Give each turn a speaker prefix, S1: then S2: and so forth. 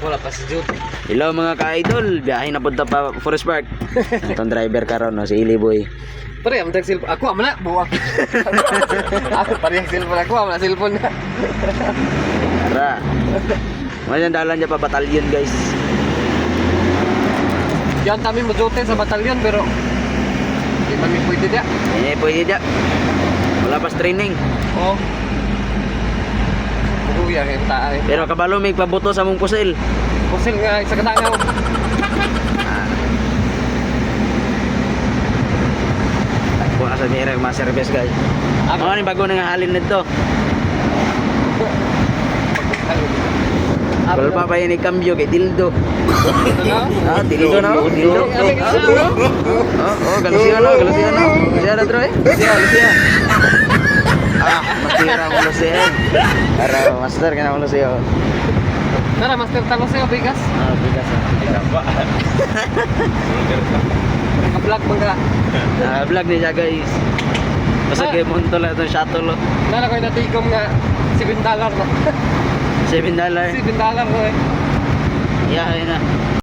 S1: Wala pa si Jude.
S2: Hello mga ka-idol, biyahe na punta pa Forest Park. Itong driver karon no, si Iliboy.
S1: Pare, ang cellphone. Ako amo na, buwak. Ako pare ang cellphone ako, amo na cellphone na.
S2: Tara. Ngayon dalan niya pa batalyon guys.
S1: Yan kami majote sa batalyon pero hindi man mi pwede dia.
S2: Eh, pwede dya. Wala pas training.
S1: Oh. Buya kay taay.
S2: Pero kabalo may pabuto sa mong pusil.
S1: Pusil nga sa katangaw.
S2: Takbo na sa mirror mga service guys. Ano ni bago nga halin nito? Wala pa pa yun i-cambio kay Dildo. Ah, Dildo na oh, Dildo. Oh, galusiya na, galusiya na. Galusiya na, Troy. Galusiya. Ah, masira ang galusiya. Para master ka na galusiya.
S1: Tara, master talo sa'yo, bigas.
S2: Ah, bigas ah.
S1: Naka-vlog mo ka.
S2: Ah, vlog niya guys. Basta kayo munto lang itong shuttle.
S1: Nala ko yung natigom nga $7 no.
S2: $7.
S1: $7 no eh.
S2: Yeah, yun na.